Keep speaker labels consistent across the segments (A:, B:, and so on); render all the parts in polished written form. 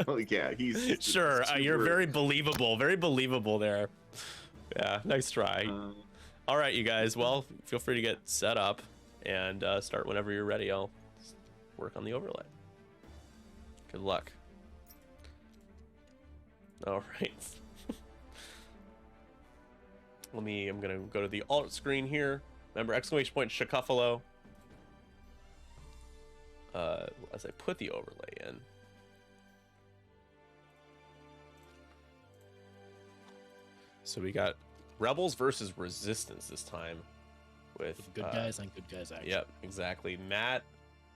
A: Oh yeah, he's
B: Sure, you're very believable there. Yeah, nice try. All right, you guys. Well, feel free to get set up and start whenever you're ready. I'll work on the overlay. Good luck. All right. I'm gonna go to the alt screen here. Remember, exclamation point Shacuffalo. As I put the overlay in. So we got Rebels versus Resistance this time. With
C: good guys and good guys action.
B: Yep, exactly. Matt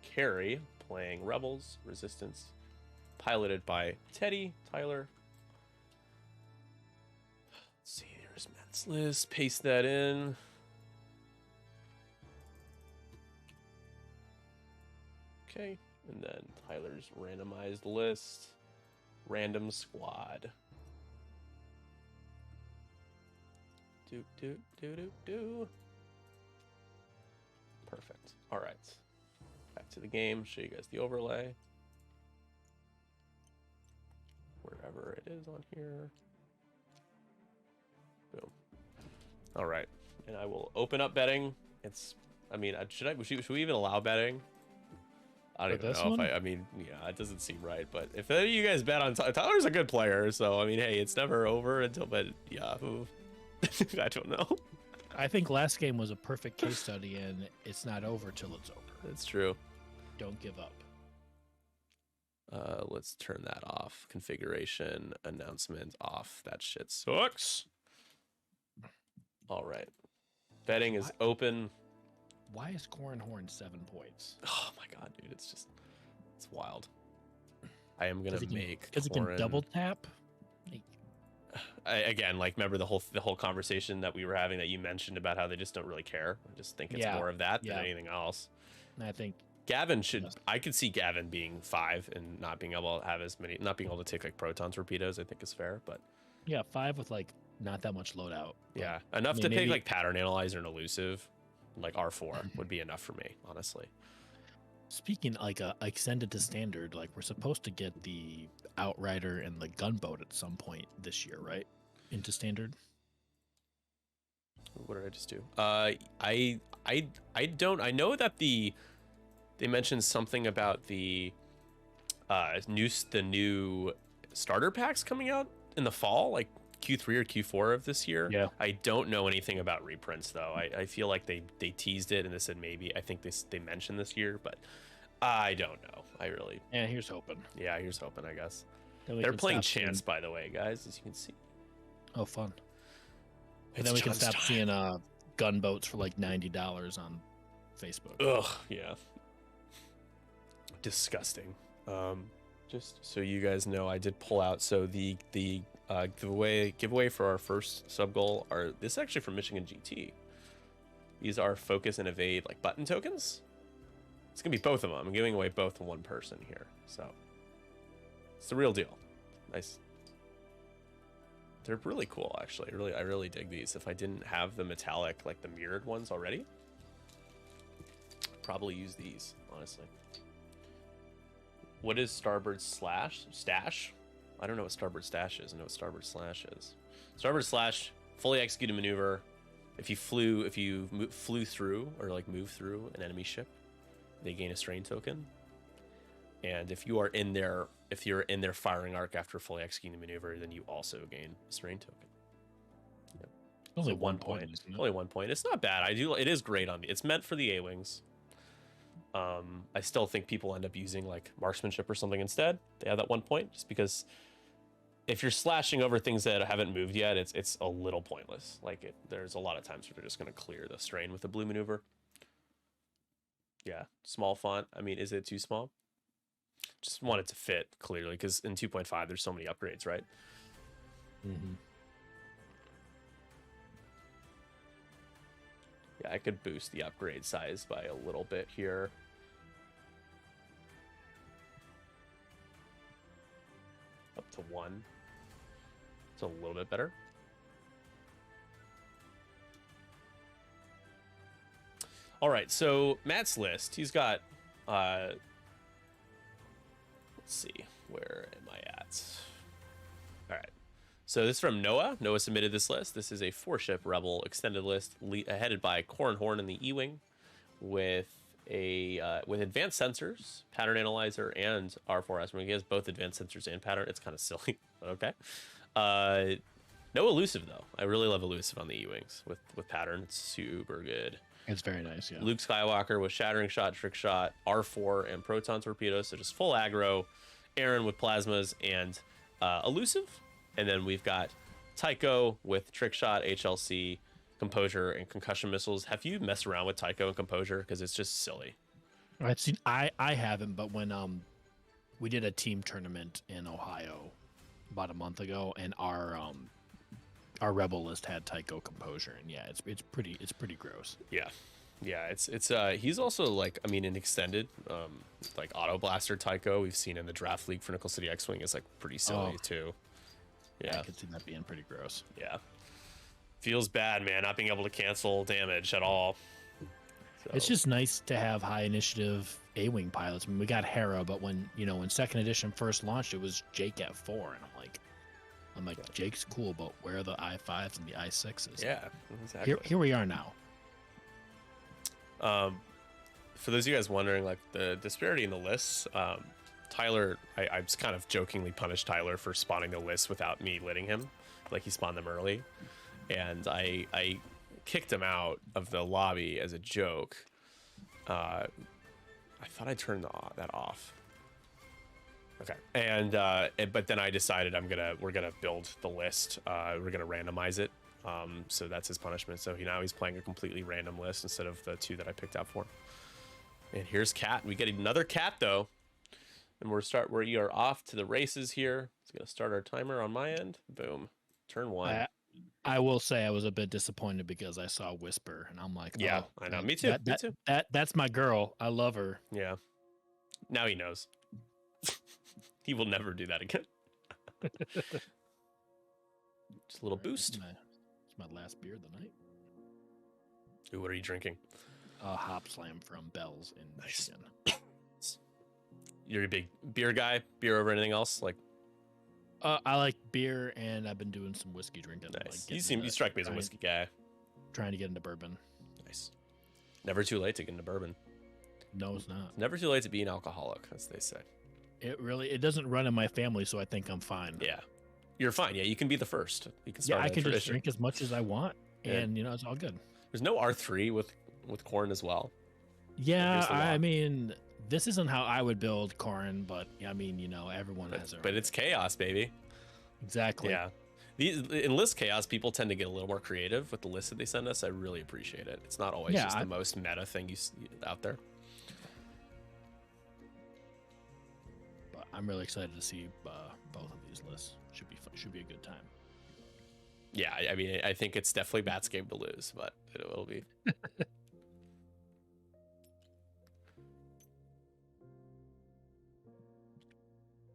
B: Cary playing Rebels, Resistance, piloted by Teddy, Tyler. Let's see, there's Matt's list. Paste that in. Okay, and then Tyler's randomized list. Random squad. Do. Perfect. All right. Back to the game. Show you guys the overlay. Wherever it is on here. Boom. All right. And I will open up betting. Should we even allow betting? I don't even know if I mean, yeah, it doesn't seem right. But if any of you guys bet on Tyler's a good player, so I mean, hey, it's never over until, but yeah, I don't know.
C: I think last game was a perfect case study, and it's not over till it's over.
B: That's true.
C: Don't give up.
B: Let's turn that off. Configuration, announcement off. That shit sucks. All right. Betting is open.
C: Why is Cornhorn 7 points?
B: Oh my god, dude, it's wild. I am gonna make
C: because it can double tap.
B: Again, like, remember the whole conversation that we were having that you mentioned about how they just don't really care. I just think it's more of that than anything else.
C: And I think
B: Gavin I could see Gavin being 5 and not being able to have not being able to take like proton torpedoes. I think is fair, but
C: yeah, 5 with like not that much loadoed.
B: Yeah, enough to take like pattern analyzer and elusive, like R4 would be enough for me, honestly.
C: Speaking like extended to standard, like we're supposed to get the Outrider and the gunboat at some point this year, right? Into standard.
B: What did I just do? I don't. I know that they mentioned something about the new starter packs coming out in the fall, like Q3 or Q4 of this year.
C: Yeah.
B: I don't know anything about reprints though. I feel like they teased it and they said maybe. I think they mentioned this year, but I don't know.
C: Yeah, here's hoping.
B: Yeah, here's hoping, I guess. They're playing Chance, by the way, guys, as you can see.
C: Oh, fun. And then we can stop seeing gunboats for like $90 on Facebook.
B: Ugh, yeah. Disgusting. Just so you guys know, I did pull out. So the giveaway for our first sub goal this is actually from Michigan GT. These are focus and evade like button tokens. It's gonna be both of them. I'm giving away both to one person here, so it's the real deal. Nice. They're really cool, actually. I really dig these. If I didn't have the metallic, like the mirrored ones already, probably use these, honestly. What is starboard stash? I don't know what starboard stash is. I know what starboard slash is. Starboard slash, fully executed maneuver. If you flew through or like move through an enemy ship, they gain a strain token. And if you're in their firing arc after fully executing the maneuver, then you also gain a strain token. Yep.
C: Only 1 point.
B: Only 1 point. It's not bad. It is great on me. It's meant for the A-wings. I still think people end up using like marksmanship or something instead. They have that 1 point just because if you're slashing over things that haven't moved yet, it's a little pointless. Like there's a lot of times where they're just going to clear the strain with the blue maneuver. Yeah, small font. I mean, is it too small? Just want it to fit clearly because in 2.5 there's so many upgrades, right?
C: Mm-hmm.
B: Yeah, I could boost the upgrade size by a little bit here. Up to 1. It's a little bit better. All right, so Matt's list, he's got, let's see, Where am I at? All right. So this is from Noah. Noah submitted this list. This is a 4-ship Rebel extended list headed by Cornhorn in the E-Wing with with advanced sensors, pattern analyzer, and R4S. I mean, he has both advanced sensors and pattern. It's kind of silly, but okay. No elusive though. I really love elusive on the E-Wings with pattern. It's super good.
C: It's very nice, yeah.
B: Luke Skywalker with shattering shot, trick shot, R4, and proton torpedoes. So just full aggro. Aaron with plasmas and elusive. And then we've got Tycho with trick shot, HLC, composure, and concussion missiles. Have you messed around with Tycho and composure? Because it's just silly.
C: I haven't, but when we did a team tournament in Ohio about a month ago, and our rebel list had Tycho composure, and yeah, it's pretty gross.
B: Yeah, it's he's also like, I mean, in extended like auto blaster Tycho we've seen in the draft league for Nickel City X-Wing is like pretty silly too. Yeah,
C: I could see that being pretty gross.
B: Yeah, feels bad, man, not being able to cancel damage at all. So.
C: It's just nice to have high initiative A-Wing pilots. I mean, we got Hera, but when second edition first launched, it was Jake at 4, and I'm like, Jake's cool, but where are the I5s and the I6s?
B: Yeah, exactly.
C: Here we are now.
B: For those of you guys wondering, like the disparity in the lists, Tyler, I just kind of jokingly punished Tyler for spawning the list without me letting him, like he spawned them early, and I kicked him out of the lobby as a joke. I thought I turned that off. Okay, and but then I decided we're gonna build the list. We're gonna randomize it. So that's his punishment. So now he's playing a completely random list instead of the 2 that I picked out for him. And here's Cat. We get another Cat though, and we are off to the races here. It's gonna start our timer on my end. Boom, turn 1.
C: I will say I was a bit disappointed because I saw Whisper, and I'm like,
B: yeah,
C: oh,
B: I know. Me too. Me too.
C: That's my girl. I love her.
B: Yeah. Now he knows. He will never do that again. Just a little boost.
C: It's my last beer of the night.
B: Ooh, what are you drinking?
C: Hop Slam from Bell's in Michigan.
B: You're a big beer guy? Beer over anything else? Like,
C: I like beer, and I've been doing some whiskey drinking.
B: Nice. Like you strike me as a whiskey guy.
C: Trying to get into bourbon.
B: Nice. Never too late to get into bourbon.
C: No, it's not.
B: Never too late to be an alcoholic, as they say.
C: It doesn't run in my family, so I think I'm fine.
B: Yeah, you're fine. Yeah, you can be the first. You can start.
C: Yeah, I can just drink as much as I want, and it's all good.
B: There's no R3 with corn as well.
C: Yeah, I mean, this isn't how I would build corn, but I mean, everyone has their.
B: But it's chaos, baby.
C: Exactly.
B: Yeah. In list chaos, people tend to get a little more creative with the list that they send us. I really appreciate it. It's not always just the most meta thing you see out there.
C: But I'm really excited to see both of these lists. Should be a good time.
B: Yeah, I mean, I think it's definitely Bat's game to lose, but it will be.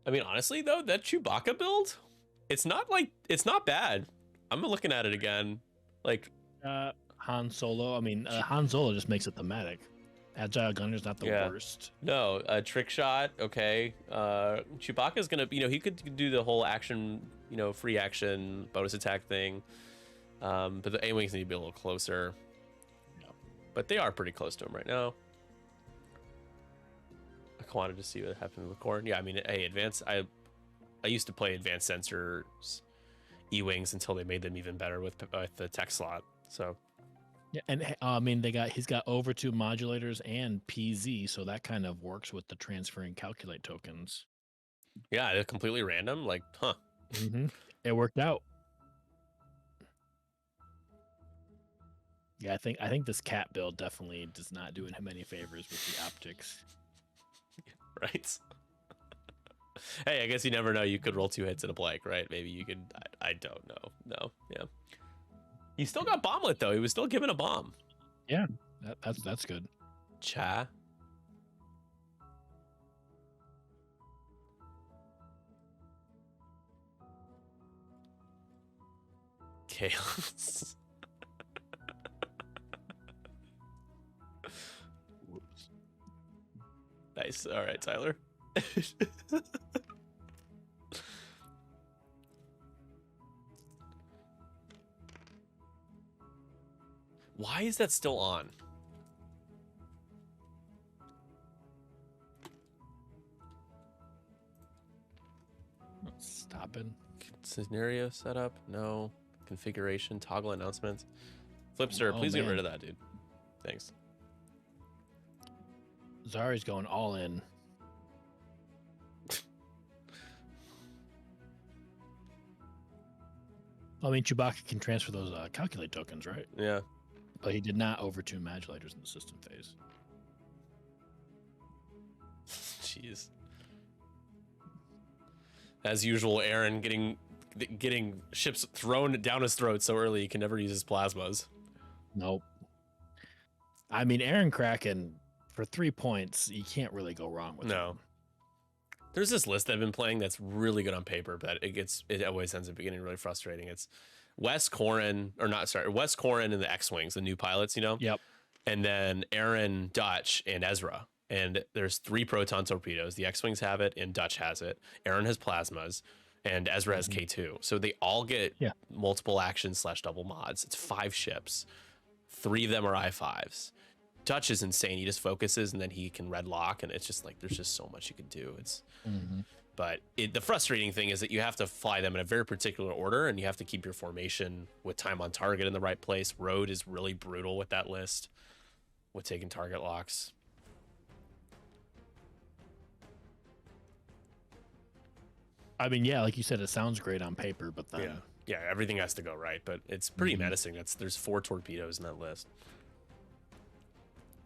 B: I mean, honestly, though, that Chewbacca build, it's not bad. I'm looking at it again. Like,
C: Han Solo. I mean, Han Solo just makes it thematic. Agile Gunner's not the worst.
B: No, trick shot. Okay. Chewbacca's gonna, he could do the whole action, free action bonus attack thing. But the A-Wings need to be a little closer.
C: Yeah.
B: But they are pretty close to him right now. I wanted to see what happened with Corn. Yeah, I mean, hey, I used to play advanced sensors E-Wings until they made them even better with the tech slot. So.
C: Yeah, and I mean, he's got over 2 modulators and PZ, so that kind of works with the transfer and calculate tokens.
B: Yeah, they're completely random. Like, huh?
C: Mm-hmm. It worked out. Yeah, I think this cat build definitely does not do him any favors with the optics.
B: Right. Hey, I guess you never know. You could roll 2 hits in a blank, right? Maybe you could. I don't know. No. Yeah. He still got bomblet though. He was still given a bomb.
C: Yeah, that's good.
B: Cha. Chaos. Nice. All right, Tyler. Why is that still on?
C: Stopping.
B: Scenario setup? No. Configuration, toggle announcements. Flipster,
C: Oh,
B: please get rid
C: man.
B: of that, dude. Thanks.
C: Zari's going all in. I mean, Chewbacca can transfer those calculate tokens, right?
B: Yeah.
C: But he did not overtune modulators in the system phase.
B: Jeez. As usual, Aaron getting ships thrown down his throat so early he can never use his plasmas.
C: Nope. I mean, Aaron Kraken, for 3 points, you can't really go wrong with
B: No.
C: him.
B: There's this list I've been playing that's really good on paper, but it always ends up getting really frustrating. It's Wes Corrin and the X-Wings, the new pilots, you know?
C: Yep.
B: And then Aaron, Dutch, and Ezra. And there's 3 proton torpedoes. The X-Wings have it, and Dutch has it. Aaron has plasmas, and Ezra has K2. So they all get multiple actions / double mods. It's 5 ships. 3 of them are I5s. Dutch is insane. He just focuses, and then he can red lock, and it's just like there's just so much you can do. But the frustrating thing is that you have to fly them in a very particular order, and you have to keep your formation with time on target in the right place. Road is really brutal with that list, with taking target locks.
C: I mean, yeah, like you said, it sounds great on paper, but then
B: yeah, everything has to go right. But it's pretty menacing. There's 4 torpedoes in that list,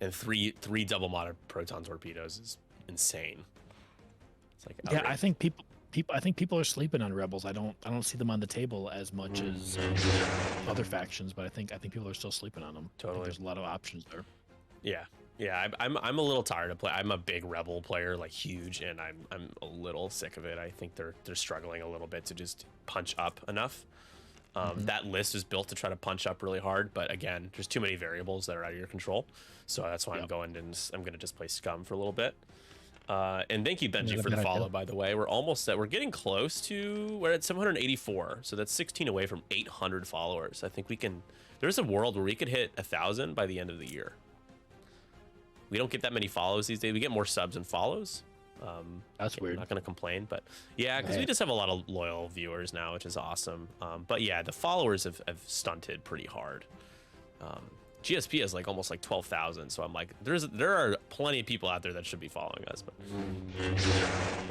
B: and three double modded proton torpedoes is insane. It's like outrageous.
C: I think people are sleeping on Rebels. I don't see them on the table as much as other factions, but I think people are still sleeping on them.
B: Totally.
C: There's a lot of options there.
B: Yeah. I'm a little tired of play. I'm a big Rebel player, like huge, and I'm a little sick of it. I think they're struggling a little bit to just punch up enough. That list is built to try to punch up really hard, but again, there's too many variables that are out of your control. So that's why I'm going to just play Scum for a little bit. And thank you, Benji, for the follow, by the way. We're getting close to, we're at 784. So that's 16 away from 800 followers. I think there's a world where we could hit 1,000 by the end of the year. We don't get that many follows these days. We get more subs and follows.
C: That's weird.
B: I'm not going to complain, but yeah, because we just have a lot of loyal viewers now, which is awesome. But yeah, the followers have stunted pretty hard. GSP has almost 12,000, so I'm like, there are plenty of people out there that should be following us. But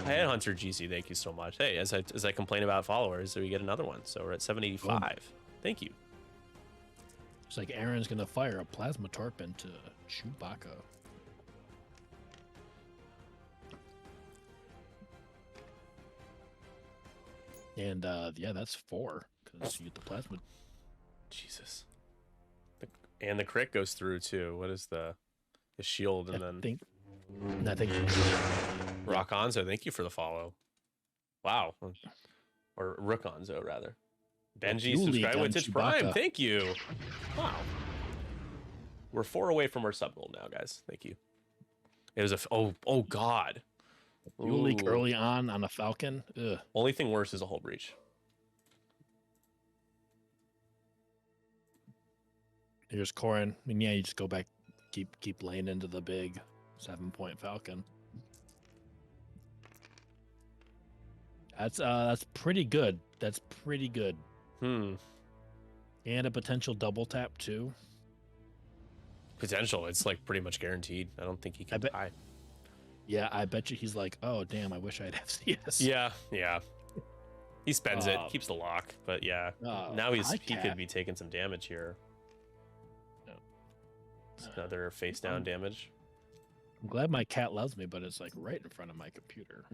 B: hey, Hunter GC, thank you so much. Hey, as I complain about followers, we get another one. So we're at 785. Thank you.
C: It's like Aaron's gonna fire a plasma torp into Chewbacca. And that's 4 because you get the plasma.
B: Jesus. And the crit goes through too. What is the shield? And
C: I think
B: Rock Onzo, thank you for the follow. Wow. Or Rook Onzo, rather. Benji subscribe with Twitch Prime. Thank you. Wow. We're 4 away from our sub goal now, guys. Thank you. It was oh god.
C: Fuel leak early on a Falcon. Ugh.
B: Only thing worse is a hull breach.
C: Here's Corrin. I mean, yeah, you just go back, keep laying into the big 7-point Falcon. That's pretty good. That's pretty good. And a potential double tap too.
B: Potential. It's pretty much guaranteed. I don't think he can die.
C: Yeah, I bet you he's like, oh damn, I wish I'd have CS.
B: Yeah. He spends it, keeps the lock, but yeah. Now he could be taking some damage here. Another face down damage.
C: I'm glad my cat loves me, but it's right in front of my computer.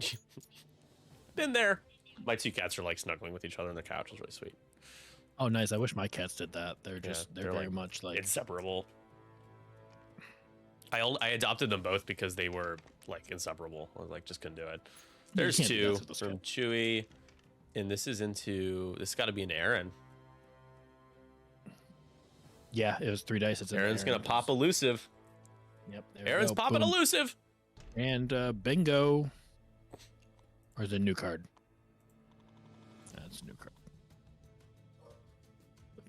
B: Been there. My 2 cats are snuggling with each other on the couch. It's really sweet.
C: Oh, nice. I wish my cats did that. They're very much
B: inseparable. I adopted them both because they were inseparable. I was just couldn't do it. There's 2 from Chewie, and this got to be an Aaron.
C: Yeah, it was 3 dice.
B: Aaron's gonna pop elusive.
C: Yep.
B: Aaron's popping elusive.
C: And bingo. Or is it a new card? That's a new card.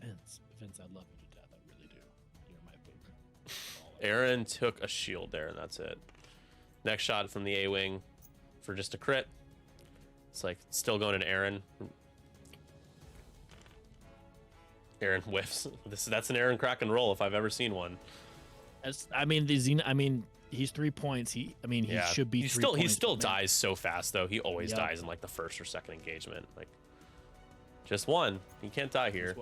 C: Vince, I love you to death. I really do. You're
B: Aaron took a shield there, and that's it. Next shot from the A-wing for just a crit. It's like still going to Aaron. Aaron whiffs. That's an Aaron crack and roll if I've ever seen one.
C: He's 3 points. He should be.
B: He still dies so fast though. He always dies in like the first or second engagement. Like just one. He can't die here.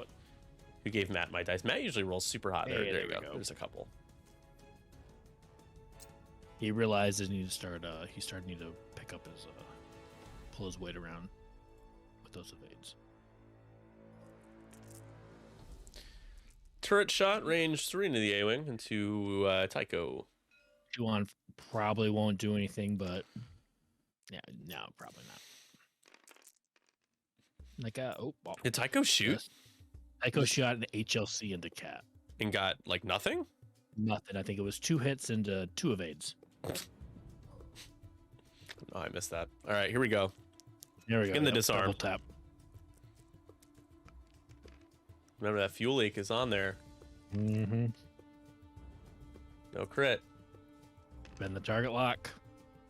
B: Who gave Matt my dice? Matt usually rolls super hot. There you go. There's a couple.
C: He realizes he started need to pick up his pull his weight around with those evades.
B: Turret shot, range 3 into the A-wing, into Tycho.
C: Juan probably won't do anything, but yeah, no, probably not. Like
B: did Tycho shoot?
C: Tycho shot an HLC into Cat
B: and got like nothing.
C: Nothing. I think it was 2 hits and 2 evades.
B: Oh, I missed that. All right, here we go.
C: There we go.
B: In the disarm.
C: Double tap.
B: Remember that fuel leak is on there.
C: Mm-hmm.
B: No crit.
C: Bend the target lock.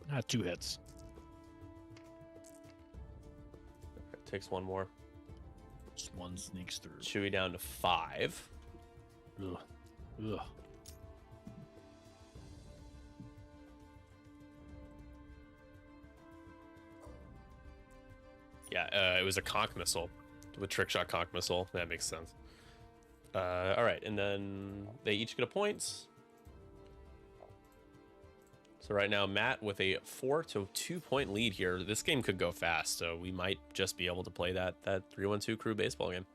C: Not 2 hits.
B: Okay, takes one more.
C: Just one sneaks through.
B: Chewie down to 5.
C: Ugh. Ugh.
B: Yeah, it was a conch missile. With trick shot conch missile. That makes sense. All right, and then they each get a point. So right now, Matt with a 4 to 2 point lead here. This game could go fast, so we might just be able to play that 3-1-2 crew baseball game.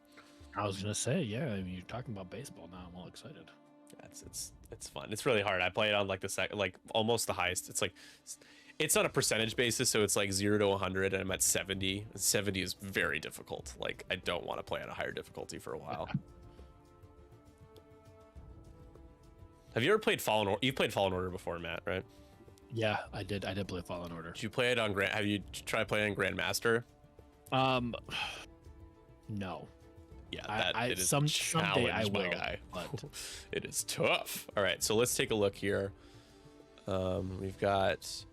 C: I was gonna say, yeah. I mean, you're talking about baseball now. I'm all excited.
B: Yeah, it's fun. It's really hard. I play it on like the second, like almost the highest. It's like it's on a percentage basis, so it's like 0 to 100, and I'm at 70. 70 is very difficult. Like I don't want to play at a higher difficulty for a while. Have you ever played Fallen Order? You've played Fallen Order before, Matt, right?
C: Yeah, I did play Fallen Order.
B: Did you play it on Grand? Have you tried playing Grandmaster?
C: No.
B: Yeah, it is
C: someday I will,
B: my guy.
C: But...
B: It is tough. All right, so let's take a look here. We've got.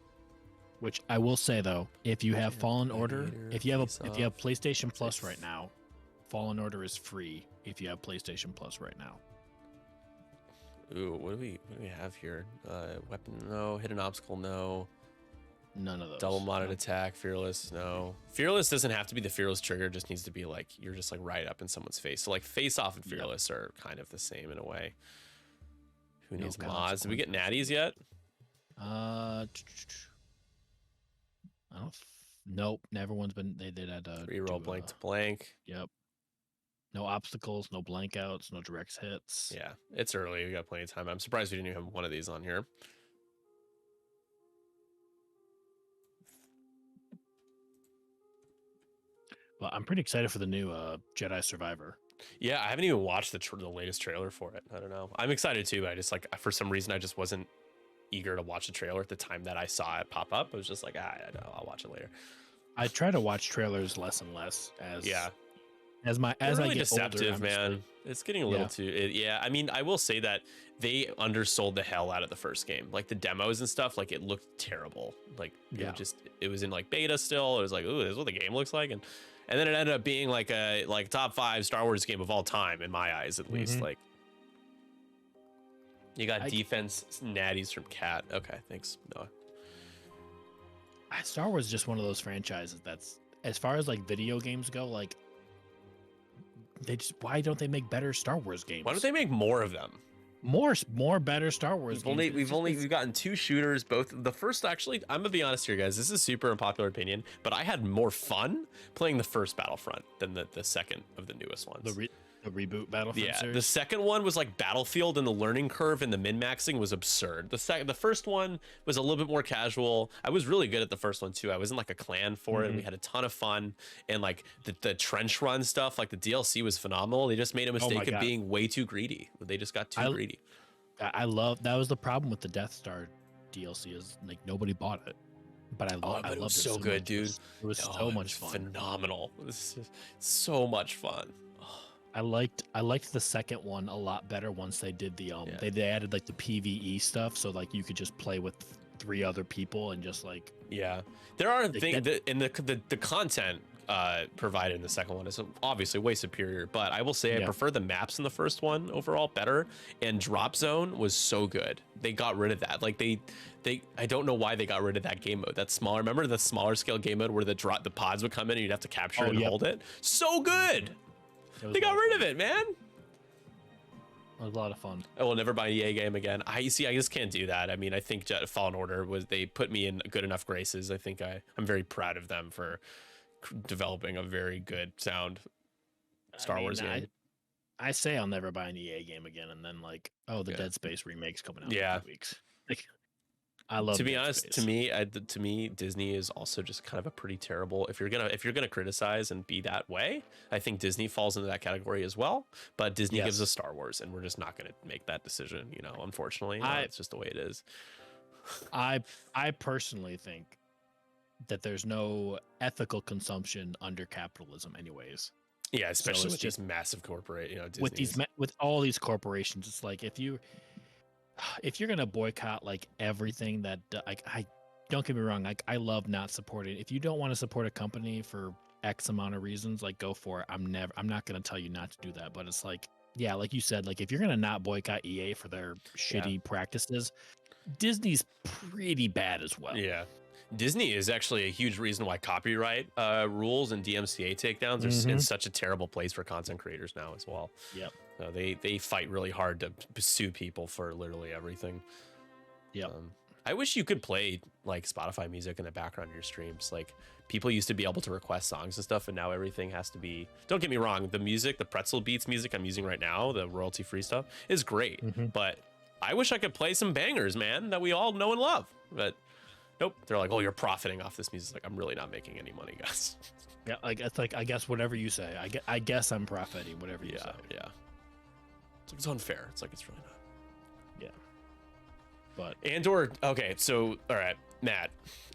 C: Which I will say though, if you have Fallen Order, if you have PlayStation Plus right now, Fallen Order is free. If you have PlayStation Plus right now.
B: Ooh, what do we have here? Weapon, no. Hidden obstacle, no.
C: None of those.
B: Double modded attack, fearless, no. Fearless doesn't have to be the fearless trigger. It just needs to be like you're just like right up in someone's face. So like face off and fearless are kind of the same in a way. Who needs mods? Did we get natties yet?
C: I don't. Nope. Everyone's been. They did at
B: reroll blank to blank.
C: Yep. No obstacles, no blank outs, no direct hits.
B: Yeah, it's early. We got plenty of time. I'm surprised we didn't even have one of these on here.
C: Well, I'm pretty excited for the new Jedi Survivor.
B: Yeah, I haven't even watched the latest trailer for it. I don't know. I'm excited too, but I just like for some reason I just wasn't eager to watch the trailer at the time that I saw it pop up. I was just like, I don't know, I'll watch it later.
C: I try to watch trailers less and less as
B: They're
C: I
B: really
C: get
B: deceptive,
C: older,
B: man. It's getting a little too. I mean, I will say that they undersold the hell out of the first game. Like the demos and stuff, like it looked terrible. Like it was in like beta still. It was like, ooh, this is what the game looks like, and then it ended up being like a top 5 Star Wars game of all time in my eyes, at least. Like you got defense natties from Cat. Okay, thanks, Noah.
C: Star Wars is just one of those franchises that's, as far as like video games go, like. Why don't they make better Star Wars games?
B: Why don't they make more of them?
C: More better Star Wars games.
B: We've gotten 2 shooters. Both the first, actually, I'm gonna be honest here, guys. This is super unpopular opinion, but I had more fun playing the first Battlefront than the second of the newest ones.
C: The reboot Battlefront series?
B: The second one was like Battlefield, and the learning curve and the min-maxing was absurd. The first one was a little bit more casual. I was really good at the first one too. I was in like a clan for it. We had a ton of fun, and like the trench run stuff, like the DLC was phenomenal. They just made a mistake of being way too greedy. They just got too greedy.
C: I love that was the problem with the Death Star DLC, is like nobody bought it. But I loved it.
B: It was so good, dude.
C: It was so much fun.
B: Phenomenal. It was so much fun.
C: I liked the second one a lot better once they did the they added like the PvE stuff, so like you could just play with 3 other people and just like
B: Yeah, there are
C: like
B: things that in the content provided in the second one is obviously way superior, but I will say I prefer the maps in the first one overall better, and drop zone was so good. They got rid of that. Like they I don't know why they got rid of that game mode. That smaller, remember the smaller scale game mode where the pods would come in and you'd have to capture it and hold it? So good. They got rid of it, man.
C: It was a lot of fun.
B: I will never buy an EA game again. I just can't do that. I mean, I think Fallen Order they put me in good enough graces. I think I'm very proud of them for developing a very good sound Star Wars game.
C: I say I'll never buy an EA game again, and then like, the Dead Space remake's coming out in 2 weeks. Like, I love.
B: To be honest, to me, Disney is also just kind of a pretty terrible. If you're gonna criticize and be that way, I think Disney falls into that category as well. But Disney gives us Star Wars, and we're just not gonna make that decision. Unfortunately, it's just the way it is.
C: I personally think that there's no ethical consumption under capitalism, anyways.
B: Yeah, especially with these massive corporate,
C: with all these corporations, it's like if you're gonna boycott like everything that I don't get me wrong, like I love not supporting. If you don't want to support a company for X amount of reasons, like go for it. I'm not gonna tell you not to do that, but it's like, yeah, like you said, like if you're gonna not boycott EA for their shitty practices, Disney's pretty bad as well.
B: Yeah. Disney is actually a huge reason why copyright rules and DMCA takedowns are in such a terrible place for content creators now as well.
C: Yep.
B: So they fight really hard to sue people for literally everything.
C: Yep.
B: I wish you could play like Spotify music in the background of your streams. Like people used to be able to request songs and stuff, and now everything has to be. Don't get me wrong, the music, the Pretzel Beats music I'm using right now, the royalty-free stuff, is great. But I wish I could play some bangers, man, that we all know and love. But nope, they're like, oh, you're profiting off this music. Like, I'm really not making any money, guys.
C: Yeah, like it's like I guess whatever you say. I guess I'm profiting whatever you say.
B: Yeah. It's like it's unfair. It's like it's really not.
C: Yeah. But
B: Andor. Okay, so all right, Matt.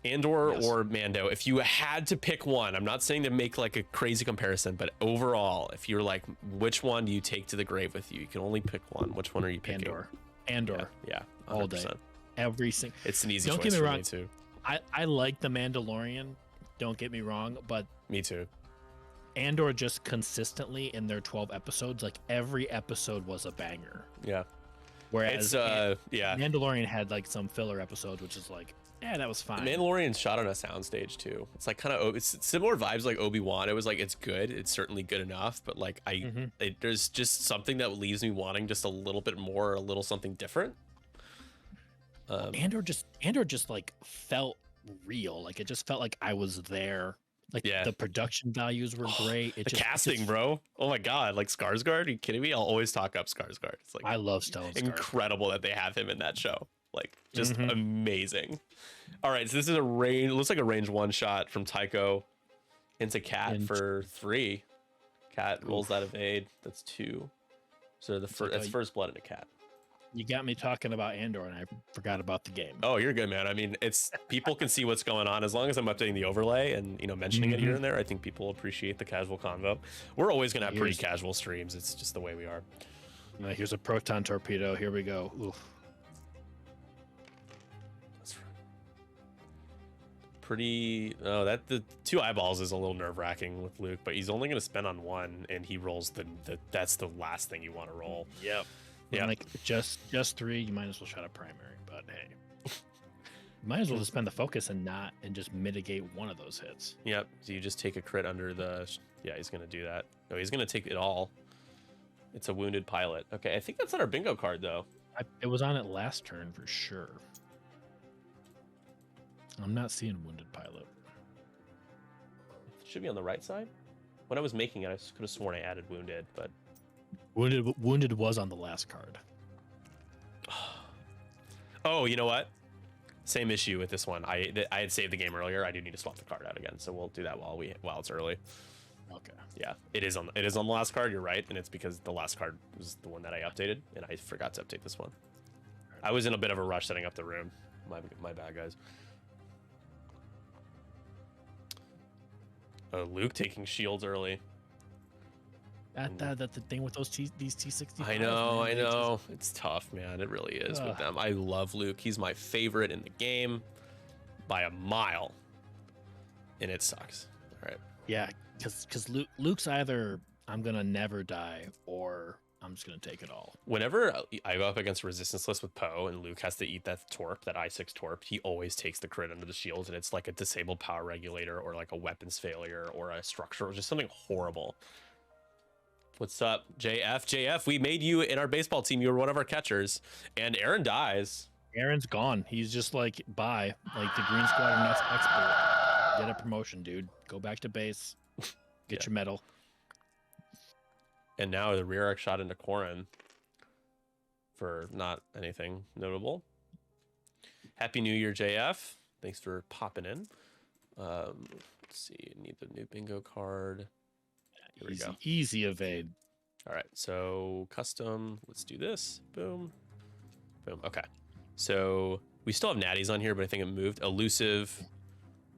B: Andor or Mando. If you had to pick one, I'm not saying to make like a crazy comparison, but overall, if you're like, which one do you take to the grave with you? You can only pick one. Which one are you picking?
C: Andor.
B: Yeah. 100%.
C: All day. Every single.
B: It's an easy choice
C: get me
B: for
C: wrong.
B: me too.
C: I like the Mandalorian. Don't get me wrong, but
B: me too.
C: Andor just consistently in their 12 episodes, like every episode was a banger.
B: Yeah.
C: Whereas Mandalorian had like some filler episodes, which is like, that was fine.
B: The Mandalorian shot on a soundstage too. It's like kind of it's similar vibes like Obi-Wan. It was like it's good. It's certainly good enough, but like there's just something that leaves me wanting just a little bit more, a little something different.
C: Andor just like felt real. Like it just felt like I was there. Like the production values were great.
B: Casting, bro. Oh my god, like Skarsgård. Are you kidding me? I'll always talk up Skarsgård. It's like
C: I love Stellan Skarsgård.
B: Incredible that they have him in that show. Like just amazing. All right, so this is looks like a range 1 shot from Tycho into Cat for 3. Cat rolls that evade. That's 2. So that's first blood into Cat.
C: You got me talking about Andor, and I forgot about the game.
B: Oh, you're good, man. I mean, it's people can see what's going on as long as I'm updating the overlay and mentioning it here and there. I think people appreciate the casual convo. We're always gonna have pretty casual streams. It's just the way we are.
C: Here's a proton torpedo. Here we go. Oof.
B: That's pretty. Oh, that the 2 eyeballs is a little nerve wracking with Luke, but he's only gonna spend on 1, and he rolls that's the last thing you want to roll.
C: Yep. Yeah, like just 3, you might as well shot a primary, but hey. You might as well just spend the focus and just mitigate one of those hits.
B: Yep. So you just take a crit under the he's gonna do that. No, he's gonna take it all. It's a wounded pilot. Okay, I think that's on our bingo card though.
C: It was on it last turn for sure. I'm not seeing wounded pilot.
B: It should be on the right side. When I was making it, I could have sworn I added wounded, but
C: Wounded was on the last card.
B: Oh, you know what? Same issue with this one. I had saved the game earlier. I do need to swap the card out again, so we'll do that while it's early.
C: Okay.
B: Yeah, it is on the last card. You're right, and it's because the last card was the one that I updated, and I forgot to update this one. I was in a bit of a rush setting up the room. My bad, guys. Luke taking shields early.
C: That's the thing with these T65s.
B: I know. It's tough, man. It really is with them. I love Luke. He's my favorite in the game by a mile, and it sucks. All right.
C: Yeah, because Luke's either I'm gonna never die or I'm just gonna take it all.
B: Whenever I go up against a resistance list with Poe and Luke has to eat that torp, that I6 torp, he always takes the crit under the shield, and it's like a disabled power regulator or like a weapons failure or a structure or just something horrible. What's up, JF? JF, we made you in our baseball team. You were one of our catchers, and Aaron dies.
C: Aaron's gone. He's just like, bye. Like the Green Squadron expert. Get a promotion, dude. Go back to base. Get your medal.
B: And now the rear arc shot into Corrin for not anything notable. Happy New Year, JF. Thanks for popping in. Let's see. Need the new bingo card. Here we go.
C: Easy evade.
B: All right. So custom. Let's do this. Boom. Boom. Okay. So we still have natties on here, but I think it moved. Elusive.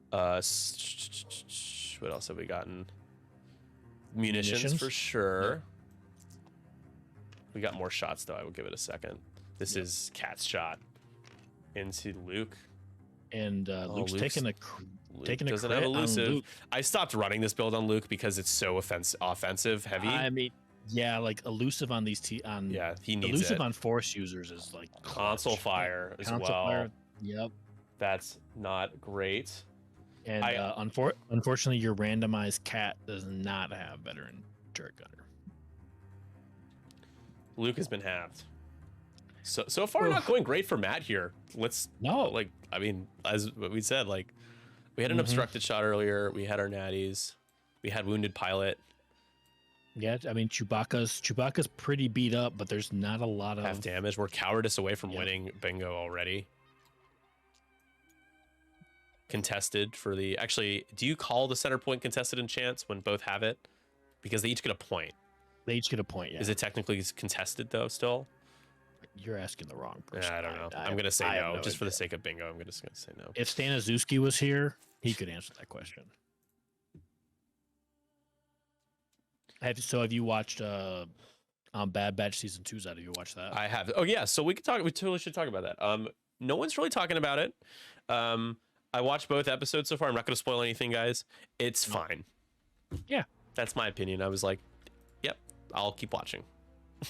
B: What else have we gotten? Munitions for sure. Yeah. We got more shots though. I will give it a second. This is Cat's shot into Luke.
C: And Luke's taking a crit
B: doesn't have elusive. I stopped running this build on Luke because it's so offensive heavy.
C: I mean, yeah, like elusive on these he needs elusive on force users is like
B: console fire as well. Fire,
C: yep,
B: that's not great.
C: And unfortunately, your randomized cat does not have veteran turret gunner.
B: Luke has been halved. So far, not going great for Matt here. I mean, as we said, like we had an obstructed shot earlier. We had our natties. We had wounded pilot.
C: Yeah, I mean Chewbacca's pretty beat up, but there's not a lot of
B: half damage. We're cowardice away from winning bingo already. Contested for the do you call the center point contested in chance when both have it? Because they each get a point.
C: They each get a point, yeah.
B: Is it technically contested though still?
C: You're asking the wrong person.
B: I don't know. I'm gonna say no, just for the sake of bingo. I'm just gonna say no.
C: If Staniszewski was here, he could answer that question. Have you watched Bad Batch season 2? Have you watched that?
B: I have. Oh yeah, so we totally should talk about that. No one's really talking about it. I watched both episodes so far. I'm not gonna spoil anything, guys. It's fine.
C: Yeah.
B: That's my opinion. I was like, yep, I'll keep watching.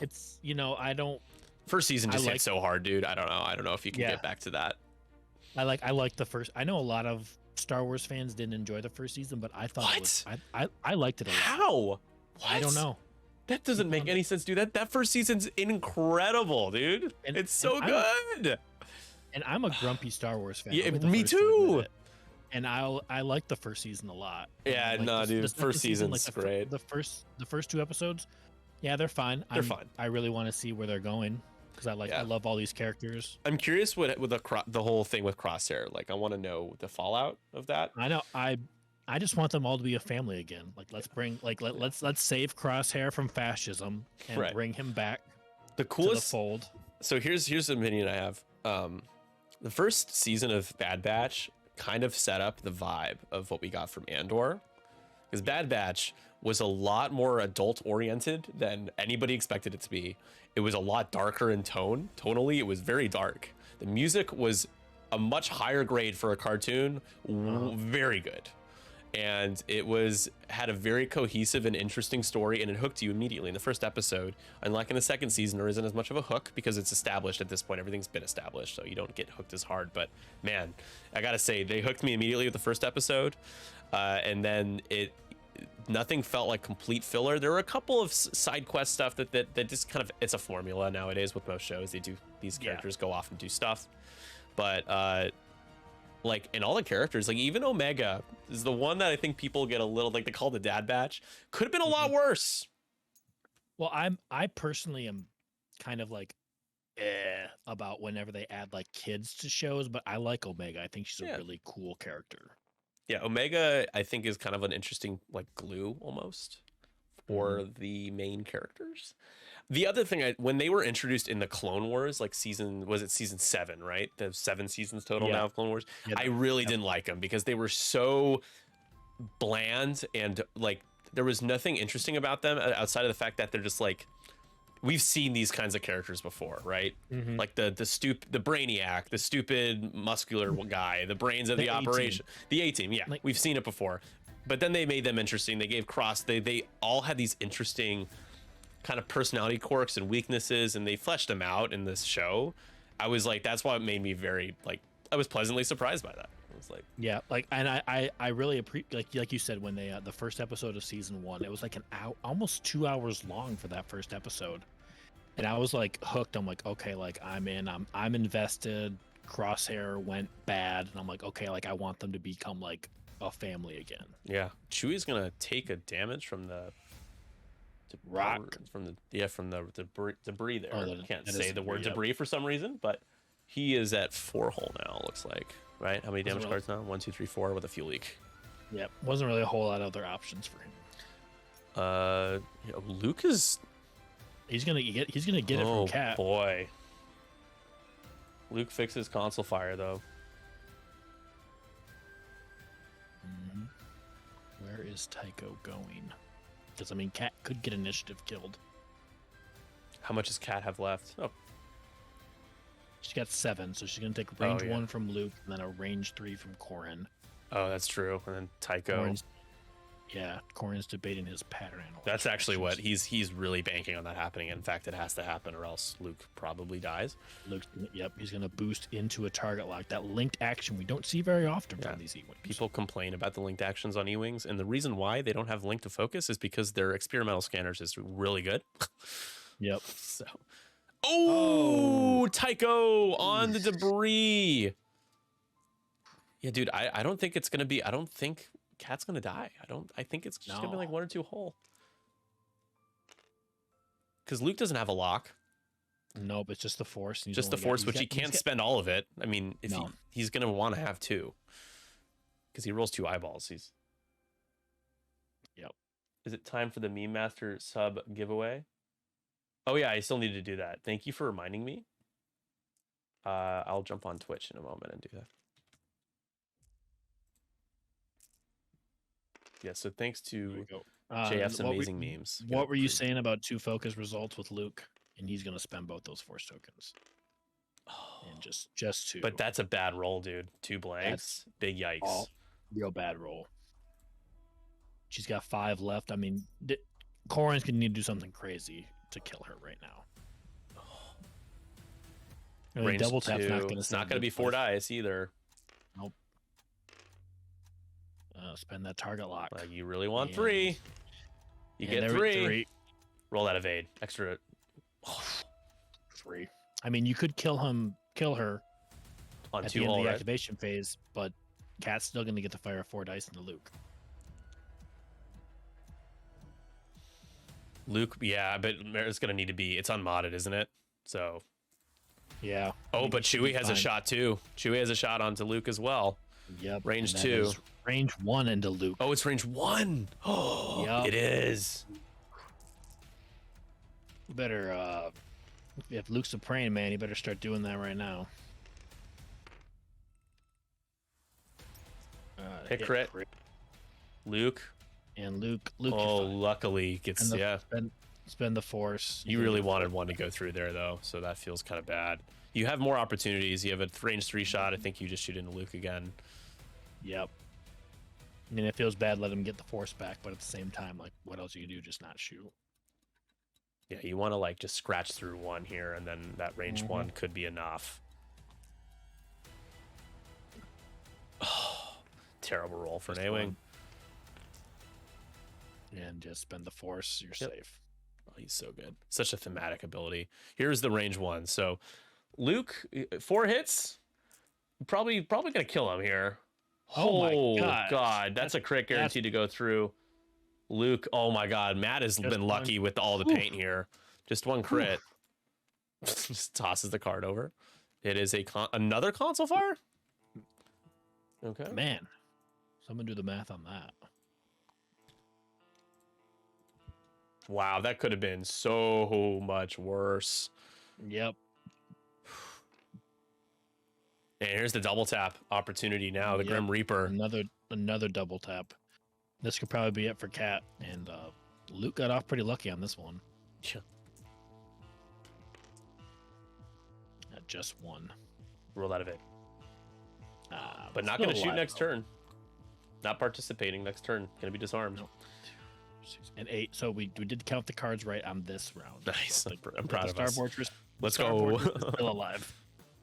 C: It's I don't
B: first season just hit so hard, dude. I don't know if you can get back to that.
C: I like the first. I know a lot of Star Wars fans didn't enjoy the first season, but I thought I liked it a lot.
B: How? What?
C: I don't know.
B: That doesn't make any sense, dude. That first season's incredible, dude. It's so good.
C: And I'm a grumpy Star Wars fan.
B: Yeah, me too.
C: And I like the first season a lot.
B: Yeah, dude. First season's great.
C: The first 2 episodes, yeah, they're fine.
B: They're fine.
C: I really want to see where they're going because I love all these characters.
B: I'm curious with the whole thing with Crosshair. Like, I want to know the fallout of that.
C: I know. I just want them all to be a family again. Like, let's save Crosshair from fascism and bring him back.
B: The coolest
C: to the fold.
B: So here's an opinion I have. The first season of Bad Batch kind of set up the vibe of what we got from Andor, because Bad Batch was a lot more adult oriented than anybody expected it to be. It was a lot darker in tone. Tonally, it was very dark. The music was a much higher grade for a cartoon. Very good. And it had a very cohesive and interesting story, and it hooked you immediately in the first episode. Unlike in the second season, there isn't as much of a hook because it's established at this point. Everything's been established, so you don't get hooked as hard. But man, I gotta say, they hooked me immediately with the first episode, and then nothing felt like complete filler. There were a couple of side quest stuff that just kind of, it's a formula nowadays with most shows. They do, these characters go off and do stuff, but like, in all the characters, like even Omega is the one that I think people get a little, like, they call the dad batch. Could have been a lot worse.
C: Well, I personally am kind of like about whenever they add like kids to shows, but I like Omega. I think she's a really cool character.
B: Yeah, Omega I think is kind of an interesting like glue almost for the main characters. The other thing, when they were introduced in the Clone Wars, like season 7, right? There's 7 seasons total now of Clone Wars. Yeah, I really didn't like them because they were so bland and like there was nothing interesting about them outside of the fact that they're just like, we've seen these kinds of characters before, right?
C: Mhm.
B: Like the brainiac, the stupid muscular guy, the brains of the
C: A-team.
B: operation, the A-team. Yeah,
C: Like-
B: we've seen it before. But then they made them interesting. They gave Cross. They all had these interesting kind of personality quirks and weaknesses, and they fleshed them out in this show. I was like, that's why it made me very like. I was pleasantly surprised by that. I was like,
C: Yeah, like, and I really appreciate, like you said, when they the first episode of season 1, it was like an hour, almost 2 hours long for that first episode, and I was like hooked. I'm like, okay, like I'm in, I'm invested. Crosshair went bad, and I'm like, okay, like I want them to become like a family again.
B: yeah, Chewie's gonna take a damage from the
C: Rock.
B: from the debris there.
C: Oh, that-
B: Can't
C: that
B: say
C: is
B: the word
C: debris, yep.
B: debris for some reason, but he is at 4 hull now. Looks like, right? How many damage
C: really-
B: cards now? 1, 2, 3, 4 with a fuel leak.
C: Yep, wasn't really a whole lot of other options for him.
B: Luke is.
C: He's gonna get it
B: Oh
C: from Cat.
B: boy. Luke fixes console fire though.
C: Mhm. Where is Tycho going? Because I mean, Cat could get initiative killed.
B: How much does Cat have left? Oh,
C: She's got 7, so she's gonna take range
B: yeah.
C: 1 from Luke, and then a range 3 from Corrin.
B: oh, that's true. And then Tycho.
C: Corrin's debating his pattern analysis.
B: That's actually what he's really banking on that happening. In fact, it has to happen, or else Luke probably dies.
C: He's gonna boost into a target lock. That linked action we don't see very often
B: Yeah.
C: from these E-wings.
B: People complain about the linked actions on E-wings, and the reason why they don't have link to focus is because their experimental scanners is really good.
C: Yep.
B: So, oh, Tycho on the debris. Yeah, dude, I don't think it's gonna be. I don't think Cat's gonna die. I think it's just gonna be like 1 or 2 hull. Because Luke doesn't have a lock.
C: Nope, it's just the Force. and he's
B: Just the
C: only got-
B: Force,
C: he's
B: which
C: got-
B: he
C: he's
B: can't
C: got-
B: spend all of it. I mean, if
C: No.
B: he's gonna want to have 2, because he rolls 2 eyeballs.
C: Yep.
B: Is it time for the Meme Master sub giveaway? Oh yeah, I still need to do that. Thank you for reminding me. I'll jump on Twitch in a moment and do that. Yeah, so thanks
C: There we
B: to
C: go.
B: JF's
C: what were-
B: amazing memes.
C: What were you saying about 2 focus results with Luke? And he's gonna spend both those Force tokens. And just 2.
B: But that's a bad roll, dude. 2 blanks. Big yikes.
C: all real bad roll. She's got 5 left. I mean, Corrin's gonna need to do something crazy to kill her right now. I mean,
B: Range
C: double tap's
B: 2.
C: not gonna.
B: It's not gonna be 4 dice either.
C: Nope. Spend that target lock.
B: You really want
C: And-
B: 3. You
C: And
B: get
C: there
B: 3. Roll that evade. Extra.
C: 3. I mean, you could kill her
B: On
C: at
B: 2
C: the end of
B: hull,
C: the
B: right?
C: activation phase, but Cat's still gonna get to fire 4 dice into Luke.
B: Luke, yeah, but it's gonna need to be. It's unmodded, isn't it? So.
C: Yeah.
B: Oh,
C: I mean,
B: but
C: he should be
B: Chewie has a
C: fine.
B: shot too. Chewie has a shot onto Luke as well.
C: Yep.
B: range
C: and that
B: 2.
C: is range 1 into Luke.
B: Oh, it's range 1. Oh,
C: Yup.
B: it is.
C: You better, if Luke's a praying man, you better start doing that right now.
B: Hit crit. Luke.
C: And Luke. You're
B: Oh,
C: fine.
B: luckily gets
C: Spend the Force.
B: You really wanted one to go through there though, so that feels kind of bad. You have more opportunities. You have a range 3 shot. I think you just shoot into Luke again.
C: Yep. I mean, it feels bad. Let him get the Force back, but at the same time, like, what else you can do? Just not shoot.
B: Yeah, you want to like just scratch through 1 here, and then that range 1 could be enough. Oh, terrible roll for an A-wing.
C: And just spend the Force. You're
B: Yep.
C: safe.
B: Oh, he's so good. Such a thematic ability. Here's the range 1. So Luke, 4 hits. Probably gonna kill him here.
C: Oh my gosh.
B: That's a crit guaranteed to go through. Luke, oh my god, Matt has
C: Just
B: been
C: one.
B: lucky with all the paint here. Just 1 crit. Just tosses the card over. It is another console fire. Okay.
C: Man, someone do the math on that.
B: Wow, that could have been so much worse.
C: Yep.
B: And here's the double tap opportunity now. The
C: Yep.
B: Grim Reaper.
C: Another double tap. This could probably be it for Cat, and Luke got off pretty lucky on this one.
B: Yeah.
C: Just one.
B: Roll out of it. But not going to shoot next turn. Not participating next turn. Going to be disarmed.
C: Nope. 6 and 8. So we did count the cards right on this round.
B: Nice.
C: So
B: I'm proud of
C: Star
B: us.
C: Fortress.
B: Let's
C: Star
B: go.
C: Fortress is still alive.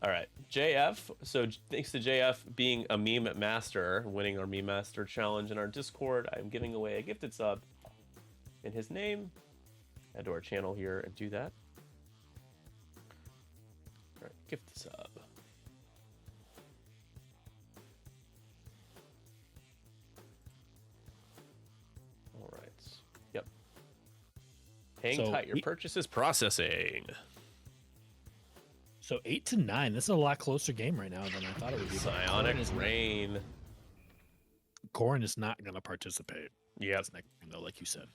B: All right. JF. So thanks to JF being a meme master, winning our meme master challenge in our Discord, I'm giving away a gifted sub in his name. Head to our channel here and do that. All right. Gifted sub. All right. Yep. Hang tight. Your purchase is processing.
C: So 8 to 9. This is a lot closer game right now than I thought it would be.
B: Psionic Rain.
C: Corrin is not going to participate.
B: Yep.
C: Next game, though, like you said.